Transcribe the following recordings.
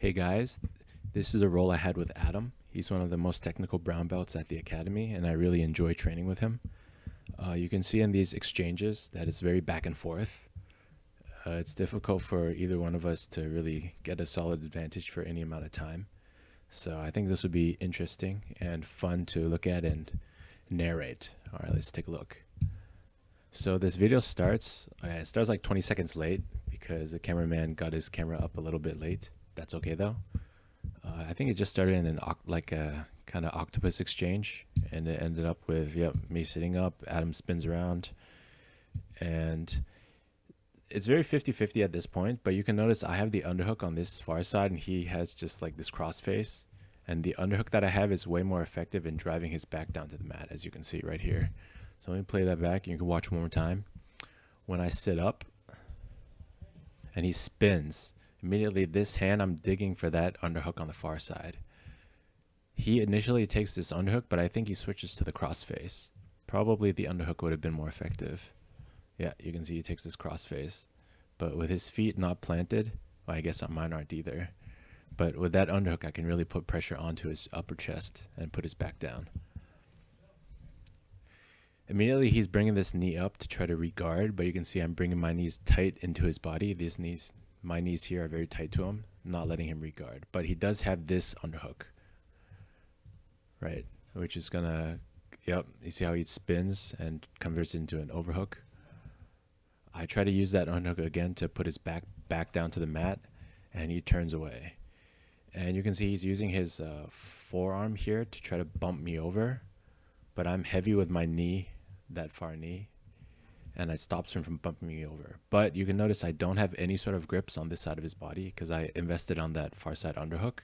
Hey guys, this is a role I had with Adam. He's one of the most technical brown belts at the academy, and I really enjoy training with him. You can see in these exchanges that it's very back and forth. It's difficult for either one of us to really get a solid advantage for any amount of time. So I think this would be interesting and fun to look at and narrate. All right, let's take a look. So this video starts. It starts like 20 seconds late because the cameraman got his camera up a little bit late. That's okay though. I think it just started in like a kind of octopus exchange, and it ended up with me sitting up. Adam spins around, and it's very 50-50 at this point. But you can notice I have the underhook on this far side, and he has just like this crossface. And the underhook that I have is way more effective in driving his back down to the mat, as you can see right here. So let me play that back. You can watch one more time. When I sit up, and he spins. Immediately, this hand, I'm digging for that underhook on the far side. He initially takes this underhook, but I think he switches to the crossface. Probably the underhook would have been more effective. Yeah, you can see he takes this crossface. But with his feet not planted, well, I guess mine aren't either. But with that underhook, I can really put pressure onto his upper chest and put his back down. Immediately, he's bringing this knee up to try to re-guard, but you can see I'm bringing my knees tight into his body. My knees here are very tight to him, not letting him re-guard. But he does have this underhook, right? Which is gonna, you see how he spins and converts into an overhook? I try to use that underhook again to put his back down to the mat, and he turns away. And you can see he's using his forearm here to try to bump me over, but I'm heavy with my knee, that far knee, and it stops him from bumping me over. But you can notice I don't have any sort of grips on this side of his body because I invested on that far side underhook.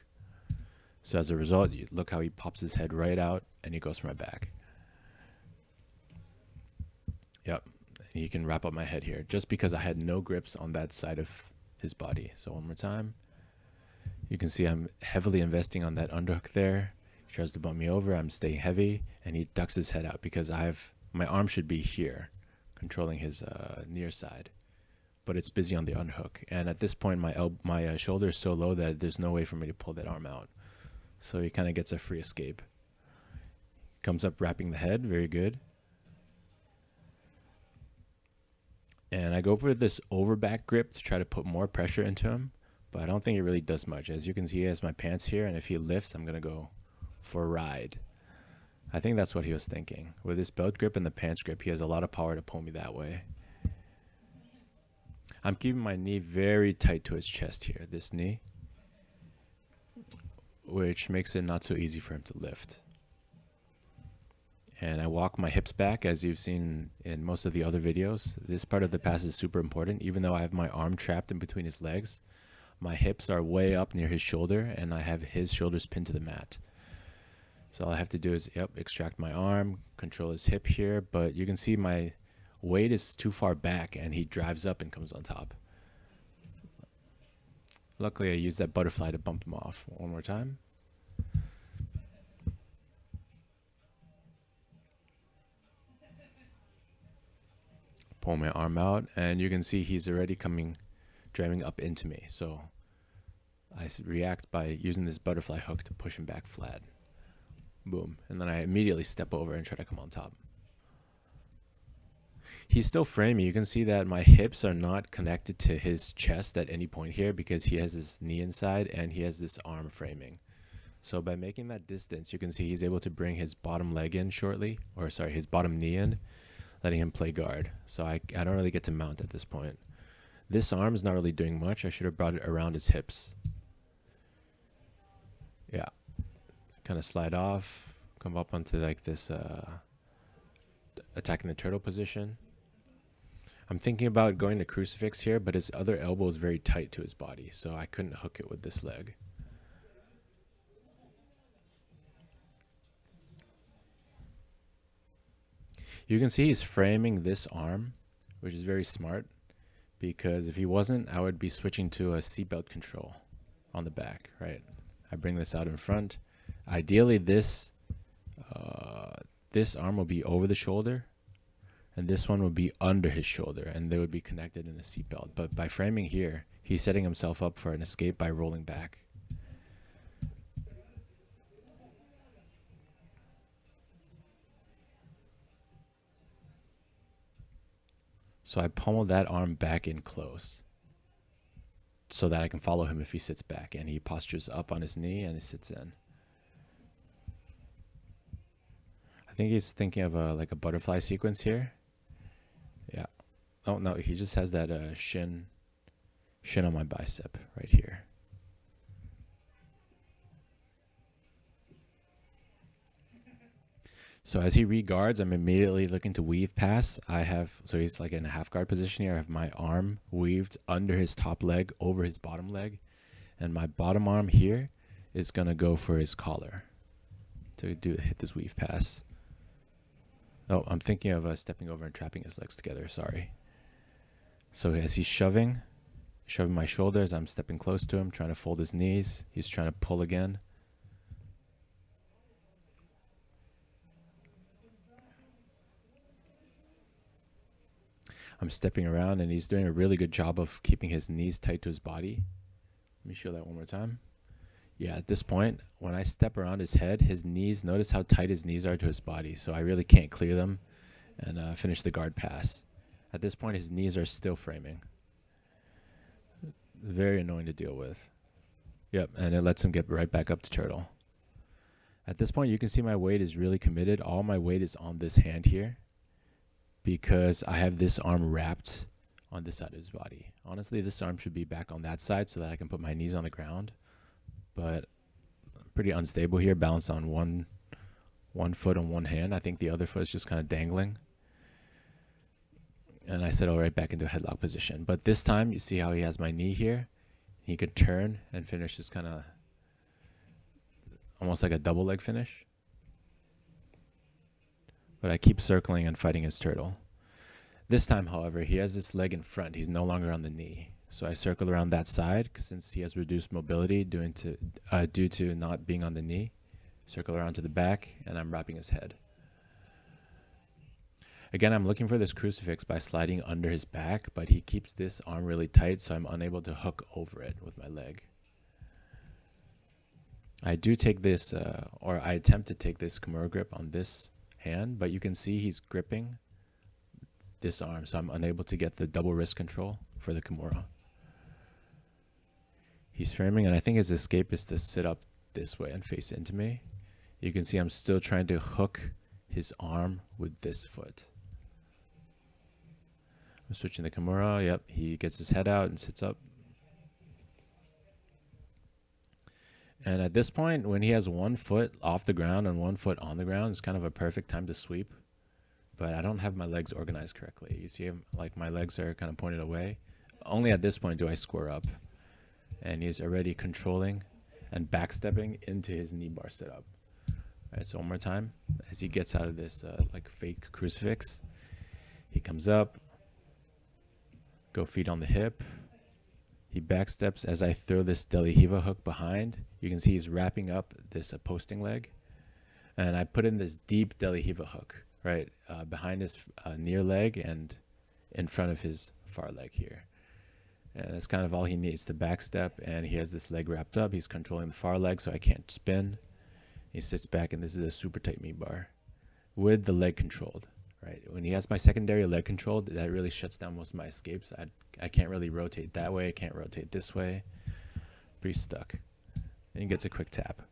So as a result, look how he pops his head right out and he goes for my back. Yep, he can wrap up my head here just because I had no grips on that side of his body. So one more time. You can see I'm heavily investing on that underhook there. He tries to bump me over. I'm staying heavy, and he ducks his head out because my arm should be here, controlling his near side, but it's busy on the underhook. And at this point, my shoulder is so low that there's no way for me to pull that arm out. So he kind of gets a free escape. Comes up wrapping the head, very good. And I go for this overback grip to try to put more pressure into him, but I don't think it really does much. As you can see, he has my pants here, and if he lifts, I'm going to go for a ride. I think that's what he was thinking. With this belt grip and the pants grip, he has a lot of power to pull me that way. I'm keeping my knee very tight to his chest here, this knee, which makes it not so easy for him to lift. And I walk my hips back, as you've seen in most of the other videos. This part of the pass is super important. Even though I have my arm trapped in between his legs, my hips are way up near his shoulder, and I have his shoulders pinned to the mat. So all I have to do is, extract my arm, control his hip here, but you can see my weight is too far back, and he drives up and comes on top. Luckily, I used that butterfly to bump him off. One more time. Pull my arm out, and you can see he's already driving up into me. So I react by using this butterfly hook to push him back flat. Boom. And then I immediately step over and try to come on top. He's still framing. You can see that my hips are not connected to his chest at any point here because he has his knee inside and he has this arm framing. So by making that distance, you can see he's able to bring his bottom leg in shortly, his bottom knee in, letting him play guard. So I don't really get to mount at this point. This arm is not really doing much. I should have brought it around his hips. Yeah. Kind of slide off, come up onto like this attacking the turtle position. I'm thinking about going to crucifix here, but his other elbow is very tight to his body, so I couldn't hook it with this leg. You can see he's framing this arm, which is very smart, because if he wasn't, I would be switching to a seatbelt control on the back, right? I bring this out in front. Ideally, this arm will be over the shoulder, and this one would be under his shoulder, and they would be connected in a seatbelt. But by framing here, he's setting himself up for an escape by rolling back. So I pummel that arm back in close so that I can follow him if he sits back, and he postures up on his knee and he sits in. I think he's thinking of like a butterfly sequence here. Yeah. Oh no, he just has that shin on my bicep right here. So as he reguards, I'm immediately looking to weave pass. So he's like in a half guard position here. I have my arm weaved under his top leg, over his bottom leg. And my bottom arm here is going to go for his collar to hit this weave pass. Oh, I'm thinking of stepping over and trapping his legs together. Sorry. So as he's shoving my shoulders, I'm stepping close to him, trying to fold his knees. He's trying to pull again. I'm stepping around, and he's doing a really good job of keeping his knees tight to his body. Let me show that one more time. Yeah, at this point, when I step around his head, his knees, notice how tight his knees are to his body. So I really can't clear them and finish the guard pass. At this point, his knees are still framing. Very annoying to deal with. Yep, and it lets him get right back up to turtle. At this point, you can see my weight is really committed. All my weight is on this hand here because I have this arm wrapped on this side of his body. Honestly, this arm should be back on that side so that I can put my knees on the ground. But I'm pretty unstable here, balanced on one foot on one hand. I think the other foot is just kind of dangling. And I settle right back into a headlock position. But this time, you see how he has my knee here? He could turn and finish this kind of almost like a double leg finish. But I keep circling and fighting his turtle. This time, however, he has this leg in front. He's no longer on the knee. So I circle around that side since he has reduced mobility due to not being on the knee. Circle around to the back, and I'm wrapping his head. Again, I'm looking for this crucifix by sliding under his back, but he keeps this arm really tight, so I'm unable to hook over it with my leg. I do take this, or I attempt to take this Kimura grip on this hand, but you can see he's gripping this arm, so I'm unable to get the double wrist control for the Kimura. He's framing, and I think his escape is to sit up this way and face into me. You can see I'm still trying to hook his arm with this foot. I'm switching the Kimura. Yep, he gets his head out and sits up. And at this point, when he has one foot off the ground and one foot on the ground, it's kind of a perfect time to sweep. But I don't have my legs organized correctly. You see, like my legs are kind of pointed away. Only at this point do I square up. And he's already controlling and backstepping into his knee bar setup. All right, so one more time. As he gets out of this like fake crucifix, he comes up, go feet on the hip. He backsteps as I throw this De La Riva hook behind. You can see he's wrapping up this posting leg. And I put in this deep De La Riva hook, right, behind his near leg and in front of his far leg here. And that's kind of all he needs to backstep. And he has this leg wrapped up. He's controlling the far leg so I can't spin. He sits back, and this is a super tight knee bar with the leg controlled. Right, when he has my secondary leg controlled, that really shuts down most of my escapes. I can't really rotate that way. I can't rotate this way. Pretty stuck. And he gets a quick tap.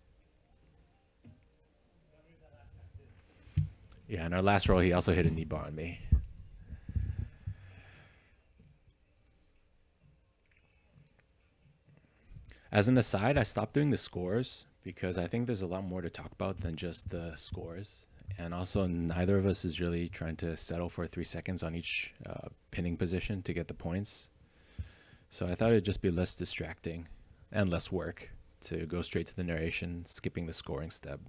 Yeah, in our last roll, he also hit a knee bar on me. As an aside, I stopped doing the scores because I think there's a lot more to talk about than just the scores. And also, neither of us is really trying to settle for 3 seconds on each pinning position to get the points. So I thought it'd just be less distracting and less work to go straight to the narration, skipping the scoring step.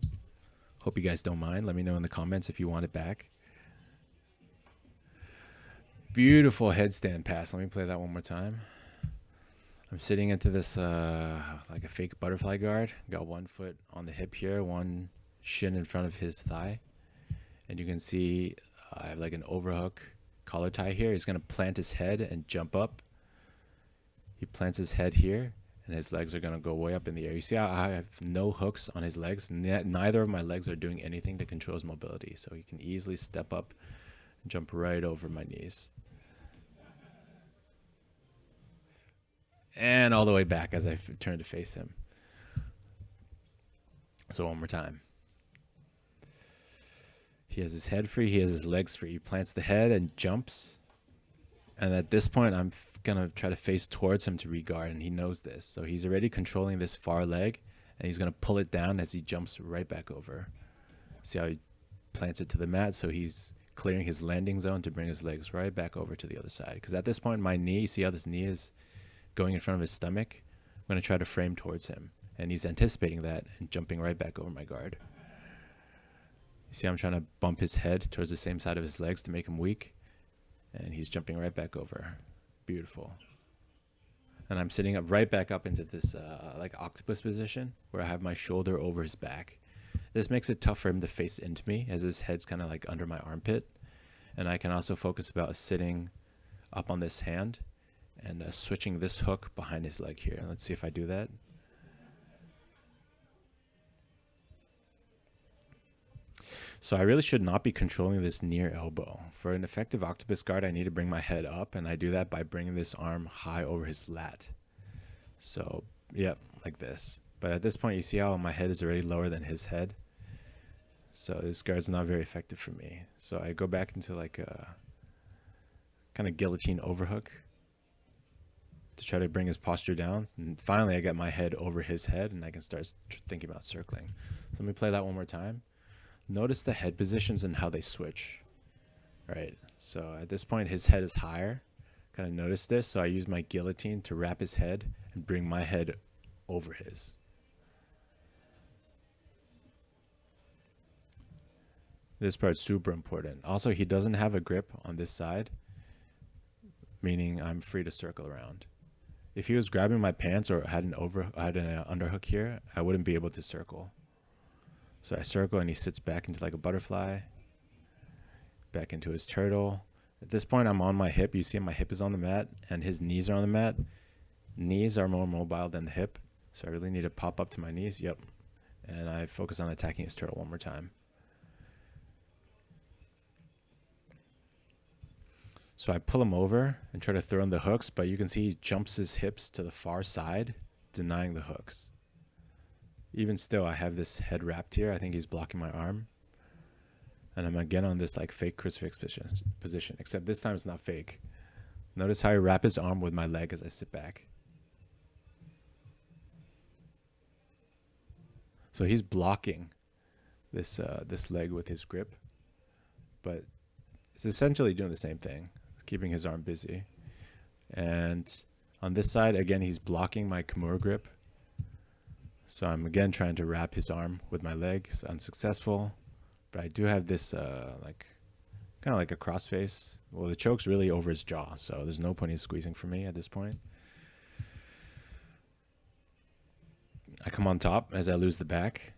Hope you guys don't mind. Let me know in the comments if you want it back. Beautiful headstand pass. Let me play that one more time. I'm sitting into this like a fake butterfly guard. Got one foot on the hip here, one shin in front of his thigh. And you can see I have like an overhook collar tie here. He's going to plant his head and jump up. He plants his head here, and his legs are going to go way up in the air. You see how I have no hooks on his legs? Neither of my legs are doing anything to control his mobility. So he can easily step up and jump right over my knees. and all the way back as I turn to face him. So one more time. He has his head free. He has his legs free. He plants the head and jumps. And at this point, I'm going to try to face towards him to reguard, and he knows this. So he's already controlling this far leg, and he's going to pull it down as he jumps right back over. See how he plants it to the mat? So he's clearing his landing zone to bring his legs right back over to the other side. Because at this point, my knee, you see how this knee is going in front of his stomach? I'm going to try to frame towards him. And he's anticipating that and jumping right back over my guard. You see I'm trying to bump his head towards the same side of his legs to make him weak. And he's jumping right back over. Beautiful. And I'm sitting up right back up into this like octopus position where I have my shoulder over his back. This makes it tough for him to face into me as his head's kind of like under my armpit. And I can also focus about sitting up on this hand and switching this hook behind his leg here. Let's see if I do that. So I really should not be controlling this near elbow. For an effective octopus guard, I need to bring my head up, and I do that by bringing this arm high over his lat. So, yeah, like this. But at this point, you see how my head is already lower than his head. So this guard's not very effective for me. So I go back into like a kind of guillotine overhook to try to bring his posture down. And finally, I get my head over his head, and I can start thinking about circling. So let me play that one more time. Notice the head positions and how they switch. Right. So at this point, his head is higher. Kind of notice this. So I use my guillotine to wrap his head and bring my head over his. This part's super important. Also, he doesn't have a grip on this side, meaning I'm free to circle around. If he was grabbing my pants or had an underhook here, I wouldn't be able to circle. So I circle and he sits back into like a butterfly, back into his turtle. At this point, I'm on my hip. You see my hip is on the mat and his knees are on the mat. Knees are more mobile than the hip. So I really need to pop up to my knees. Yep. And I focus on attacking his turtle one more time. So I pull him over and try to throw in the hooks, but you can see he jumps his hips to the far side, denying the hooks. Even still, I have this head wrapped here. I think he's blocking my arm. And I'm again on this like fake crucifix position, except this time it's not fake. Notice how I wrap his arm with my leg as I sit back. So he's blocking this leg with his grip, but it's essentially doing the same thing, keeping his arm busy. And on this side, again, he's blocking my Kimura grip. So I'm again trying to wrap his arm with my leg. It's unsuccessful, but I do have this like kind of like a crossface. Well, the choke's really over his jaw, so there's no point in squeezing for me at this point. I come on top as I lose the back.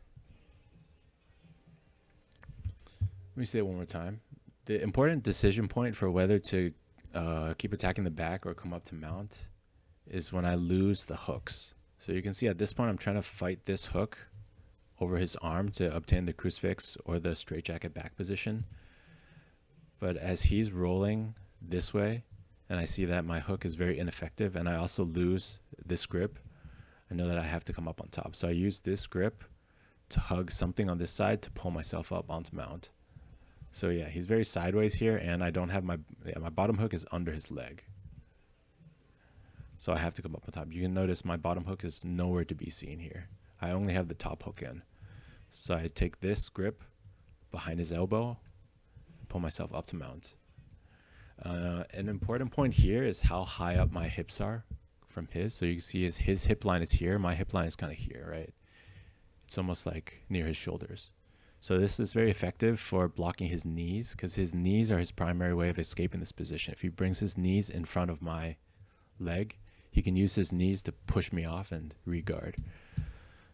Let me say it one more time. The important decision point for whether to keep attacking the back or come up to mount is when I lose the hooks. So you can see at this point, I'm trying to fight this hook over his arm to obtain the crucifix or the straitjacket back position. But as he's rolling this way, and I see that my hook is very ineffective, and I also lose this grip, I know that I have to come up on top. So I use this grip to hug something on this side to pull myself up onto mount. So yeah, he's very sideways here, and I don't have my bottom hook is under his leg. So I have to come up on top. You can notice my bottom hook is nowhere to be seen here. I only have the top hook in. So I take this grip behind his elbow, pull myself up to mount. An important point here is how high up my hips are from his. So you can see his hip line is here. My hip line is kind of here, right? It's almost like near his shoulders. So this is very effective for blocking his knees because his knees are his primary way of escaping this position. If he brings his knees in front of my leg, he can use his knees to push me off and re-guard.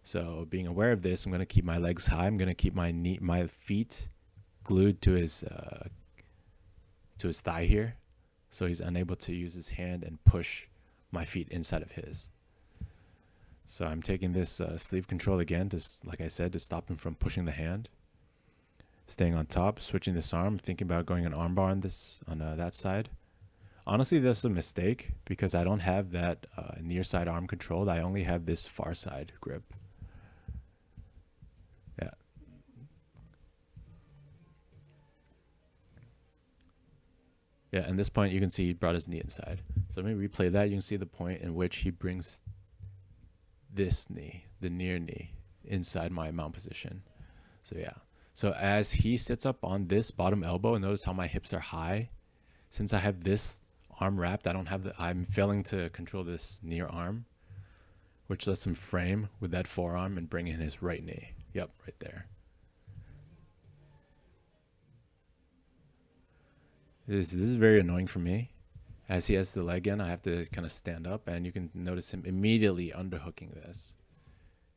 So being aware of this, I'm going to keep my legs high. I'm going to keep my feet glued to his thigh here, so he's unable to use his hand and push my feet inside of his. So I'm taking this sleeve control again, like I said, to stop him from pushing the hand. Staying on top, switching this arm, thinking about going an armbar on that side. Honestly, that's a mistake because I don't have that near side arm controlled. I only have this far side grip. Yeah. Yeah, and this point you can see he brought his knee inside. So let me replay that. You can see the point in which he brings this knee, the near knee, inside my mount position. So yeah. So as he sits up on this bottom elbow, notice how my hips are high. Since I have this arm wrapped, I'm failing to control this near arm, which lets him frame with that forearm and bring in his right knee. Yep, right there. This is very annoying for me. As he has the leg in, I have to kind of stand up, and you can notice him immediately underhooking this.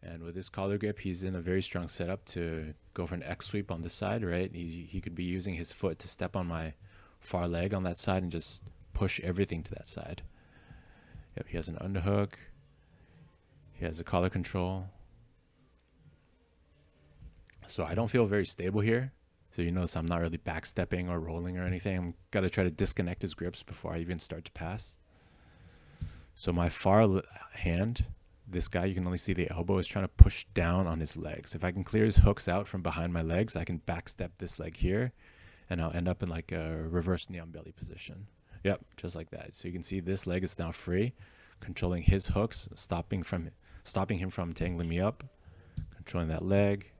And with this collar grip, he's in a very strong setup to go for an X sweep on this side, right? He could be using his foot to step on my far leg on that side and just push everything to that side. Yep, he has an underhook. He has a collar control. So I don't feel very stable here. So you notice I'm not really backstepping or rolling or anything. I'm got to try to disconnect his grips before I even start to pass. So my far hand, this guy, you can only see the elbow, is trying to push down on his legs. If I can clear his hooks out from behind my legs, I can backstep this leg here, and I'll end up in like a reverse knee on belly position. Yep, just like that. So you can see this leg is now free, controlling his hooks, stopping him from tangling me up, controlling that leg,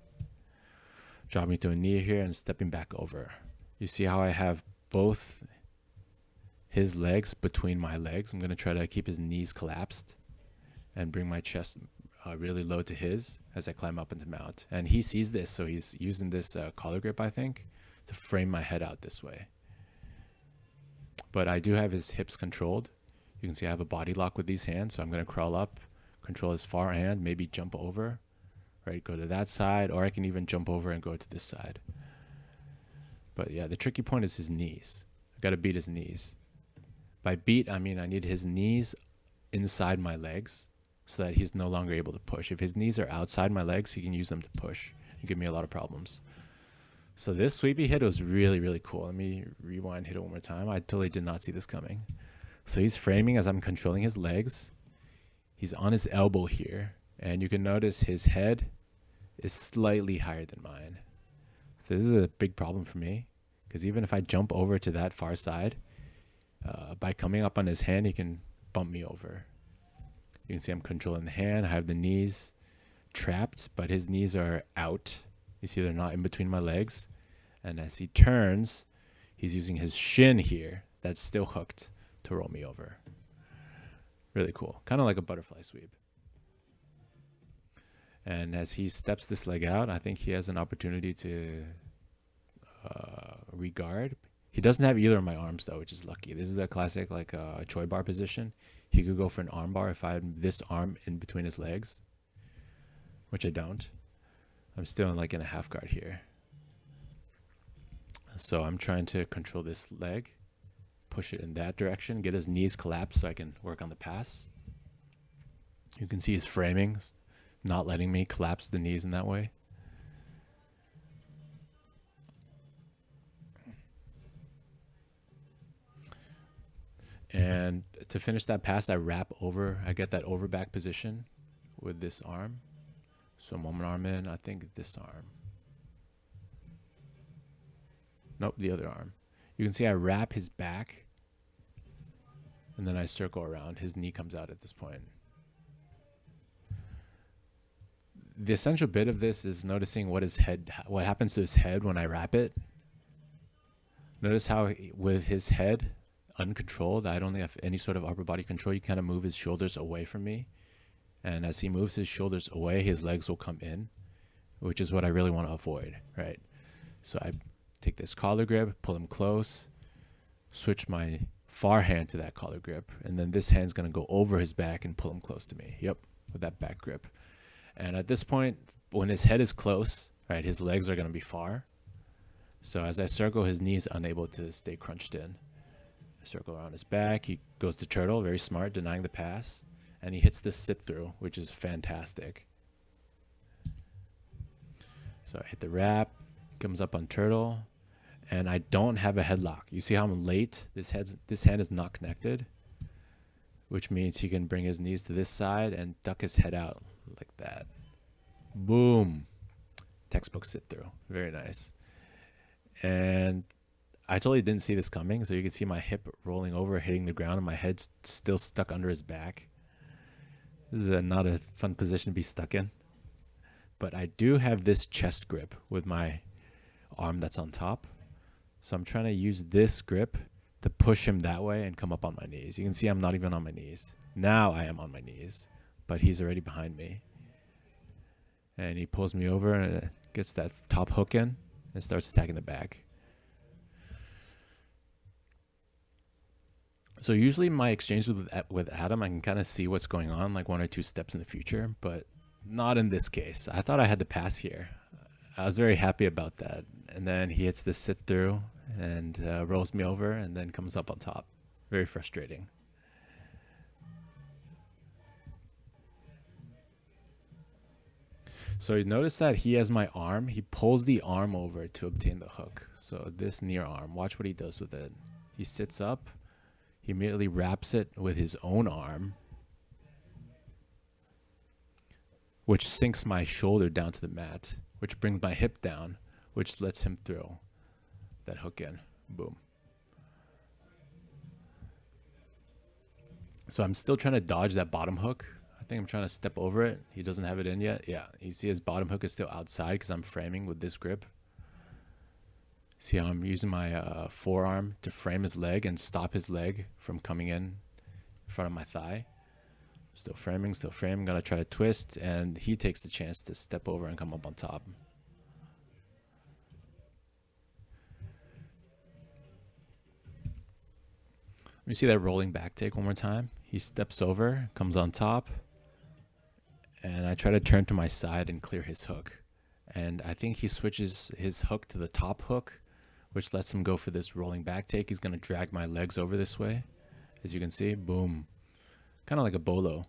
dropping to a knee here and stepping back over. You see how I have both his legs between my legs. I'm going to try to keep his knees collapsed and bring my chest really low to his as I climb up into mount. And he sees this, so he's using this collar grip, I think, to frame my head out this way. But I do have his hips controlled. You can see I have a body lock with these hands, so I'm going to crawl up, control his far hand, maybe jump over, right, go to that side, or I can even jump over and go to this side. But yeah, the tricky point is his knees. I got to beat his knees. By beat, I mean I need his knees inside my legs so that he's no longer able to push. If his knees are outside my legs, he can use them to push and give me a lot of problems. So this sweepy hit was really, really cool. Let me rewind, hit it one more time. I totally did not see this coming. So he's framing as I'm controlling his legs. He's on his elbow here, and you can notice his head is slightly higher than mine. So this is a big problem for me, because even if I jump over to that far side, by coming up on his hand, he can bump me over. You can see I'm controlling the hand. I have the knees trapped, but his knees are out. You see they're not in between my legs. And as he turns, he's using his shin here that's still hooked to roll me over. Really cool. Kind of like a butterfly sweep. And as he steps this leg out, I think he has an opportunity to regard. He doesn't have either of my arms, though, which is lucky. This is a classic, like a Choi bar position. He could go for an arm bar if I had this arm in between his legs, which I don't. I'm still in a half guard here. So I'm trying to control this leg, push it in that direction, get his knees collapsed so I can work on the pass. You can see his framing, not letting me collapse the knees in that way. And to finish that pass, I wrap over. I get that over back position with this arm. So I'm one arm in, I think this arm. Nope, the other arm. You can see I wrap his back, and then I circle around. His knee comes out at this point. The essential bit of this is noticing what happens to his head when I wrap it. Notice how with his head uncontrolled, I don't have any sort of upper body control. You kind of move his shoulders away from me. And as he moves his shoulders away, his legs will come in, which is what I really want to avoid, right? So I take this collar grip, pull him close, switch my far hand to that collar grip, and then this hand's going to go over his back and pull him close to me. Yep, with that back grip. And at this point, when his head is close, right, his legs are going to be far. So as I circle, his knees unable to stay crunched in. I circle around his back. He goes to turtle, very smart, denying the pass. And he hits this sit through, which is fantastic. So I hit the wrap, comes up on turtle, and I don't have a headlock. You see how I'm late? This hand is not connected, which means he can bring his knees to this side and duck his head out like that. Boom. Textbook sit through. Very nice. And I totally didn't see this coming, so you can see my hip rolling over, hitting the ground, and my head's still stuck under his back. This is not a fun position to be stuck in. But I do have this chest grip with my arm that's on top. So I'm trying to use this grip to push him that way and come up on my knees. You can see I'm not even on my knees. Now I am on my knees, but he's already behind me. And he pulls me over and gets that top hook in and starts attacking the back. So usually my exchange with Adam, I can kind of see what's going on, like 1 or 2 steps in the future, but not in this case. I thought I had the pass here. I was very happy about that. And then he hits this sit through and rolls me over and then comes up on top. Very frustrating. So you notice that he has my arm. He pulls the arm over to obtain the hook. So this near arm, watch what he does with it. He sits up. He immediately wraps it with his own arm, which sinks my shoulder down to the mat, which brings my hip down, which lets him throw that hook in. Boom. So I'm still trying to dodge that bottom hook. I think I'm trying to step over it. He doesn't have it in yet. Yeah, you see his bottom hook is still outside because I'm framing with this grip. See how I'm using my forearm to frame his leg and stop his leg from coming in front of my thigh. Still framing. Gonna try to twist, and he takes the chance to step over and come up on top. Let me see that rolling back take one more time. He steps over, comes on top, and I try to turn to my side and clear his hook. And I think he switches his hook to the top hook, which lets him go for this rolling back take. He's going to drag my legs over this way. As you can see, boom. Kind of like a bolo.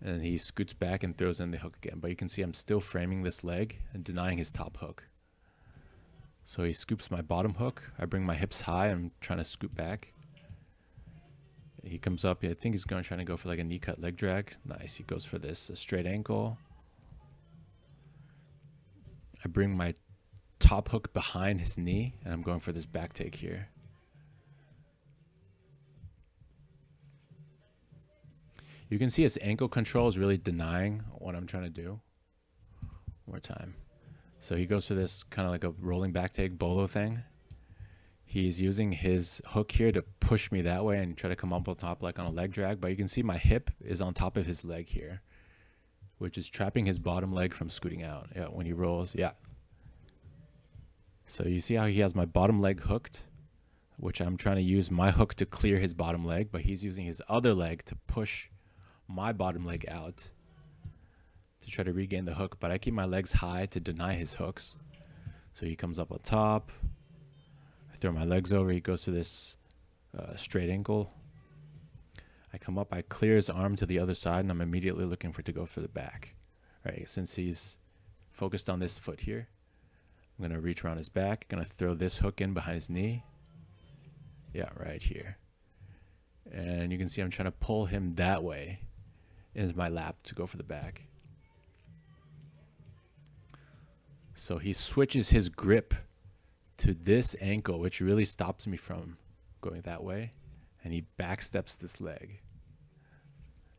And he scoots back and throws in the hook again. But you can see I'm still framing this leg and denying his top hook. So he scoops my bottom hook. I bring my hips high. I'm trying to scoop back. He comes up. I think he's going to try to go for like a knee cut leg drag. Nice. He goes for this straight ankle. I bring my top hook behind his knee, and I'm going for this back take here. You can see his ankle control is really denying what I'm trying to do. One more time. So he goes for this kind of like a rolling back take bolo thing. He's using his hook here to push me that way and try to come up on top like on a leg drag, but you can see my hip is on top of his leg here, which is trapping his bottom leg from scooting out. Yeah, when he rolls, yeah. So you see how he has my bottom leg hooked, which I'm trying to use my hook to clear his bottom leg, but he's using his other leg to push my bottom leg out to try to regain the hook, but I keep my legs high to deny his hooks. So he comes up on top. I throw my legs over. He goes to this straight ankle. I come up. I clear his arm to the other side, and I'm immediately looking for it to go for the back. All right, since he's focused on this foot here, I'm going to reach around his back. Going to throw this hook in behind his knee. Yeah, right here. And you can see I'm trying to pull him that way into my lap to go for the back. So he switches his grip to this ankle, which really stops me from going that way. And he backsteps this leg,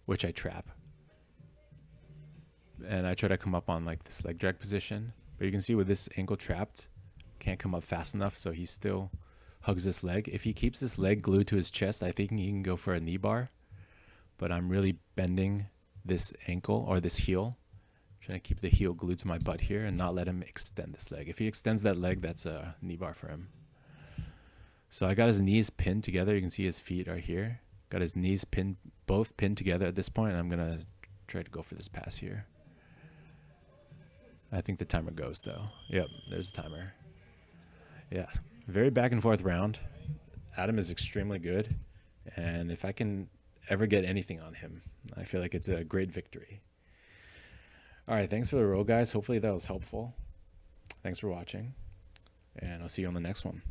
which I trap. And I try to come up on like this leg drag position. But you can see with this ankle trapped, can't come up fast enough, so he still hugs this leg. If he keeps this leg glued to his chest, I think he can go for a knee bar. But I'm really bending this ankle or this heel, trying to keep the heel glued to my butt here and not let him extend this leg. If he extends that leg, that's a knee bar for him. So I got his knees pinned together. You can see his feet are here. Got his knees both pinned together at this point, and I'm going to try to go for this pass here. I think the timer goes, though. Yep, there's the timer. Yeah, very back and forth round. Adam is extremely good, and if I can ever get anything on him, I feel like it's a great victory. All right, thanks for the roll, guys. Hopefully that was helpful. Thanks for watching. and I'll see you on the next one.